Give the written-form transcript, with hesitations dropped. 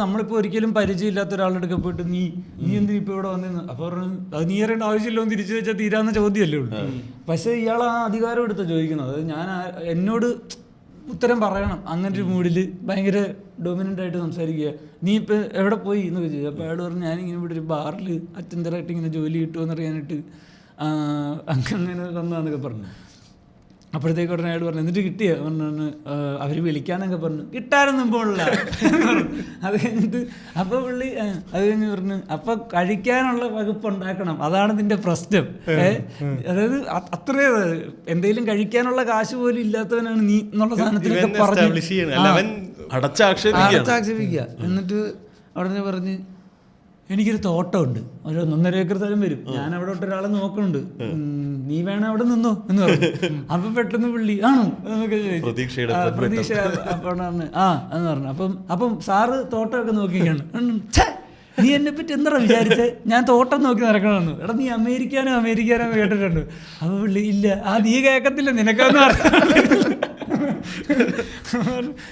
നമ്മളിപ്പോൾ ഒരിക്കലും പരിചയമില്ലാത്ത ഒരാളുടെ അടുക്ക പോയിട്ട് നീ എന്തിനാ ഇപ്പോൾ ഇവിടെ വന്നിരുന്നു അപ്പോൾ പറഞ്ഞു അത് നീ അറിയേണ്ട ആവശ്യമില്ലോ എന്ന് തിരിച്ചു വെച്ചാൽ തീരാവുന്ന ചോദ്യമല്ലേ ഉള്ളൂ. പക്ഷേ ഇയാൾ ആ അധികാരം എടുത്ത് ചോദിക്കുന്നത്, അതായത് ഞാൻ എന്നോട് ഉത്തരം പറയണം അങ്ങനെ ഒരു മൂഡിൽ ഭയങ്കര ഡൊമിനൻ്റ് ആയിട്ട് സംസാരിക്കുക. നീ ഇപ്പം എവിടെ പോയി എന്നൊക്കെ ചോദിച്ചു. അപ്പോൾ അയാൾ പറഞ്ഞു ഞാനിങ്ങനെ ഇവിടെ ഒരു ബാറിൽ അറ്റൻഡറായിട്ട് ഇങ്ങനെ ജോലി കിട്ടുമെന്ന് അറിയാനായിട്ട് അങ്ങനെ വന്നതാന്നൊക്കെ പറഞ്ഞു. അപ്പോഴത്തേക്ക് ഉടനെ അയാൾ പറഞ്ഞു എന്നിട്ട് കിട്ടിയ പറഞ്ഞു അവർ വിളിക്കാന്നൊക്കെ പറഞ്ഞു. കിട്ടാനൊന്നും പോണില്ല. അത് കഴിഞ്ഞിട്ട് അപ്പോൾ പുള്ളി അത് കഴിഞ്ഞ് പറഞ്ഞു അപ്പം കഴിക്കാനുള്ള വകുപ്പ് ഉണ്ടാക്കണം, അതാണ് നിന്റെ പ്രശ്നം. അതായത് അത്രേ എന്തെങ്കിലും കഴിക്കാനുള്ള കാശ് പോലും ഇല്ലാത്തവനാണ് നീ എന്നുള്ള സാധനത്തിലൊക്കെ പറഞ്ഞു അടച്ചാക്ഷേപിക്കുക. എന്നിട്ട് അവിടെ പറഞ്ഞ് എനിക്കൊരു തോട്ടമുണ്ട്, ഒരു 1.5 ഏക്കർ സ്ഥലം വരും, ഞാൻ അവിടെ ഒരാളെ നോക്കുന്നുണ്ട്, നീ വേണം അവിടെ നിന്നോ എന്ന് പറഞ്ഞു. അപ്പൊ പെട്ടെന്ന് പുള്ളി ആണോ എന്നൊക്കെ പ്രതീക്ഷ അപ്പോൾ എന്ന് പറഞ്ഞു. അപ്പം സാറ് തോട്ടമൊക്കെ നോക്കിയാണ്. നീ എന്നെ പറ്റി എന്താ വിചാരിച്ചേ, ഞാൻ തോട്ടം നോക്കി നടക്കണമെന്ന്. എടാ നീ അമേരിക്കാനോ കേട്ടിട്ടുണ്ട്. അപ്പൊ പുള്ളി ഇല്ല, നീ കേൾക്കത്തില്ല, നിനക്കാന്ന് പറഞ്ഞു.